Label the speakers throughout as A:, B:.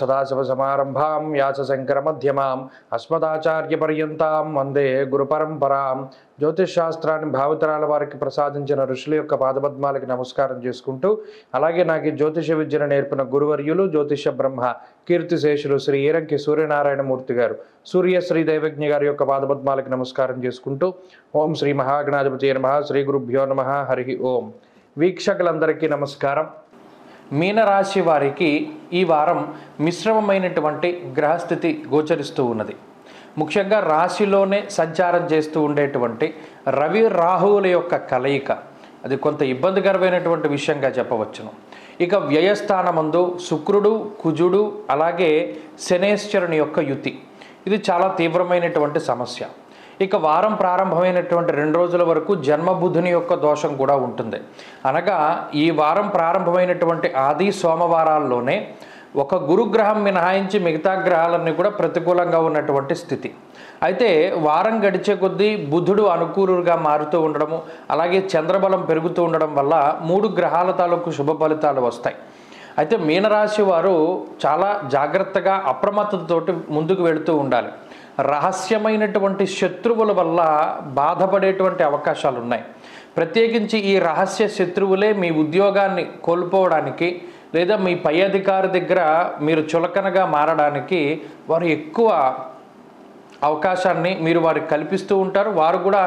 A: సదాశివసమారంభాం వ్యాసశంకరమధ్యమాం అస్మదాచార్యపర్యంతాం వందే గురుపరంపరాం. జ్యోతిష్ శాస్త్రాన్ని భావితరాల వారికి ప్రసాదించిన ఋషుల యొక్క పాదపద్మాలకి నమస్కారం చేసుకుంటూ, అలాగే నాకు ఈ జ్యోతిష విద్యను నేర్పిన గురువర్యులు జ్యోతిష బ్రహ్మ కీర్తిశేషులు శ్రీ ఈరంకి సూర్యనారాయణమూర్తి గారు, సూర్యశ్రీ దైవజ్ఞ గారి యొక్క పాదపద్మాలకి నమస్కారం చేసుకుంటూ, ఓం శ్రీ మహాగణాధిపతి నమః, శ్రీ గురుభ్యో నమః, హరి ఓం. వీక్షకులందరికీ నమస్కారం. మీనరాశి వారికి ఈ వారం మిశ్రమమైనటువంటి గ్రహస్థితి గోచరిస్తూ ఉన్నది. ముఖ్యంగా రాశిలోనే సంచారం చేస్తూ ఉండేటువంటి రవి రాహువుల యొక్క కలయిక అది కొంత ఇబ్బందికరమైనటువంటి విషయంగా చెప్పవచ్చును. ఇక వ్యయస్థానమందు శుక్రుడు, కుజుడు, అలాగే శనేశ్వరుని యొక్క యుతి, ఇది చాలా తీవ్రమైనటువంటి సమస్య. ఇక వారం ప్రారంభమైనటువంటి 2 రోజుల వరకు జన్మబుధుని యొక్క దోషం కూడా ఉంటుంది. అనగా ఈ వారం ప్రారంభమైనటువంటి ఆది సోమవారాల్లోనే ఒక గురుగ్రహం మినహాయించి మిగతా గ్రహాలన్నీ కూడా ప్రతికూలంగా ఉన్నటువంటి స్థితి. అయితే వారం గడిచే కొద్దీ బుధుడు అనుకూలుగా మారుతూ ఉండడము, అలాగే చంద్రబలం పెరుగుతూ ఉండడం వల్ల 3 గ్రహాల తాలూకు శుభ ఫలితాలు వస్తాయి. అయితే మీనరాశి వారు చాలా జాగ్రత్తగా అప్రమత్తతోటి ముందుకు వెళుతూ ఉండాలి. రహస్యమైనటువంటి శత్రువుల వల్ల బాధపడేటువంటి అవకాశాలు ఉన్నాయి. ప్రత్యేకించి ఈ రహస్య శత్రువులే మీ ఉద్యోగాన్ని కోల్పోవడానికి లేదా మీ పై అధికారి దగ్గర మీరు చులకనగా మారడానికి వారు ఎక్కువ అవకాశాన్ని మీరు వారికి కల్పిస్తూ ఉంటారు. వారు కూడా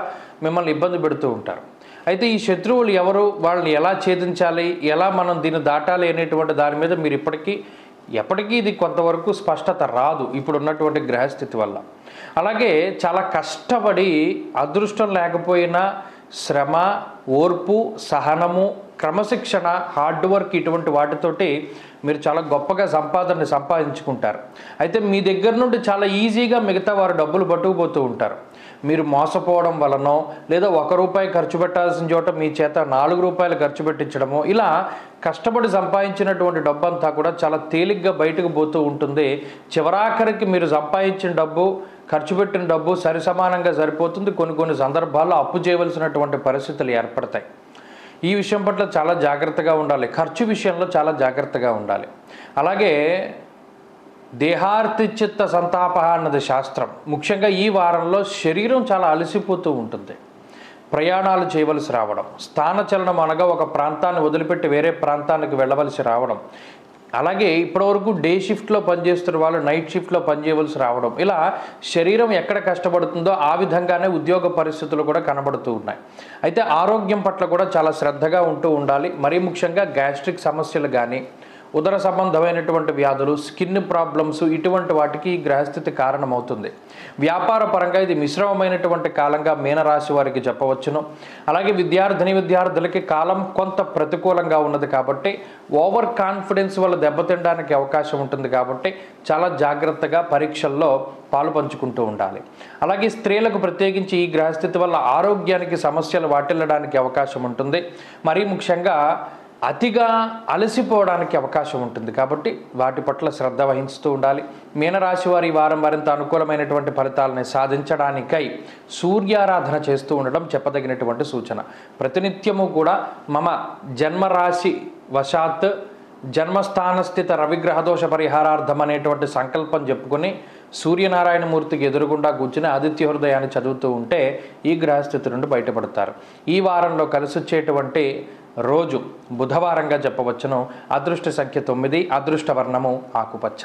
A: మిమ్మల్ని ఇబ్బంది పెడుతూ ఉంటారు. అయితే ఈ శత్రువులు ఎవరు, వాళ్ళని ఎలా ఛేదించాలి, ఎలా మనం దీన్ని దాటాలి అనేటువంటి దాని మీద మీరు ఎప్పటికీ ఇది కొంతవరకు స్పష్టత రాదు ఇప్పుడు ఉన్నటువంటి గ్రహస్థితి వల్ల. అలాగే చాలా కష్టపడి అదృష్టం లేకపోయినా శ్రమ, ఓర్పు, సహనము, క్రమశిక్షణ, హార్డ్ వర్క్ ఇటువంటి వాటితోటి మీరు చాలా గొప్పగా సంపాదించుకుంటారు. అయితే మీ దగ్గర నుండి చాలా ఈజీగా మిగతా వారు డబ్బులు పట్టుకుపోతూ ఉంటారు. మీరు మోసపోవడం వలనో లేదా ₹1 ఖర్చు పెట్టాల్సిన చోట మీ చేత ₹4 ఖర్చు పెట్టించడమో, ఇలా కష్టపడి సంపాదించినటువంటి డబ్బు అంతా కూడా చాలా తేలిగ్గా బయటకు పోతూ ఉంటుంది. చివరాఖరికి మీరు సంపాదించిన డబ్బు, ఖర్చు పెట్టిన డబ్బు సరిసమానంగా సరిపోతుంది. కొన్ని సందర్భాల్లో అప్పు చేయవలసినటువంటి పరిస్థితులు ఏర్పడతాయి. ఈ విషయం పట్ల చాలా జాగ్రత్తగా ఉండాలి. ఖర్చు విషయంలో చాలా జాగ్రత్తగా ఉండాలి. అలాగే దేహార్తిచిత్త సంతాప అన్నది శాస్త్రం. ముఖ్యంగా ఈ వారంలో శరీరం చాలా అలసిపోతూ ఉంటుంది. ప్రయాణాలు చేయవలసి రావడం, స్థానచలనం అనగా ఒక ప్రాంతాన్ని వదిలిపెట్టి వేరే ప్రాంతానికి వెళ్ళవలసి రావడం, అలాగే ఇప్పటివరకు డే షిఫ్ట్లో పనిచేస్తున్న వాళ్ళు నైట్ షిఫ్ట్లో పనిచేయవలసి రావడం, ఇలా శరీరం ఎక్కడ కష్టపడుతుందో ఆ విధంగానే ఉద్యోగ పరిస్థితులు కూడా కనబడుతూ ఉన్నాయి. అయితే ఆరోగ్యం పట్ల కూడా చాలా శ్రద్ధగా ఉంటూ ఉండాలి. మరీ ముఖ్యంగా గ్యాస్ట్రిక్ సమస్యలు కానీ, ఉదర సంబంధమైనటువంటి వ్యాధులు, స్కిన్ ప్రాబ్లమ్స్, ఇటువంటి వాటికి ఈ గ్రహస్థితి కారణమవుతుంది. వ్యాపార పరంగా ఇది మిశ్రమమైనటువంటి కాలంగా మీనరాశి వారికి చెప్పవచ్చును. అలాగే విద్యార్థులకి కాలం కొంత ప్రతికూలంగా ఉన్నది కాబట్టి ఓవర్ కాన్ఫిడెన్స్ వల్ల దెబ్బతినడానికి అవకాశం ఉంటుంది. కాబట్టి చాలా జాగ్రత్తగా పరీక్షల్లో పాలు పంచుకుంటూ ఉండాలి. అలాగే స్త్రీలకు ప్రత్యేకించి ఈ గ్రహస్థితి వల్ల ఆరోగ్యానికి సమస్యలు వాటిల్లడానికి అవకాశం ఉంటుంది. మరీ ముఖ్యంగా అతిగా అలసిపోవడానికి అవకాశం ఉంటుంది. కాబట్టి వాటి పట్ల శ్రద్ధ వహిస్తూ ఉండాలి. మీనరాశి వారి వారం మరింత అనుకూలమైనటువంటి ఫలితాలని సాధించడానికై సూర్యారాధన చేస్తూ ఉండడం చెప్పదగినటువంటి సూచన. ప్రతినిత్యము కూడా మమ జన్మరాశి వశాత్ జన్మస్థానస్థిత రవిగ్రహదోష పరిహారార్థం అనేటువంటి సంకల్పం చెప్పుకొని సూర్యనారాయణమూర్తికి ఎదురుగుండా కూర్చుని ఆదిత్య హృదయాన్ని చదువుతూ ఉంటే ఈ గ్రహస్థితి నుండి బయటపడతారు. ఈ వారంలో కలిసి వచ్చేటువంటి రోజు బుధవారంగా చెప్పవచ్చును. అదృష్ట సంఖ్య 9, అదృష్ట వర్ణము ఆకుపచ్చ.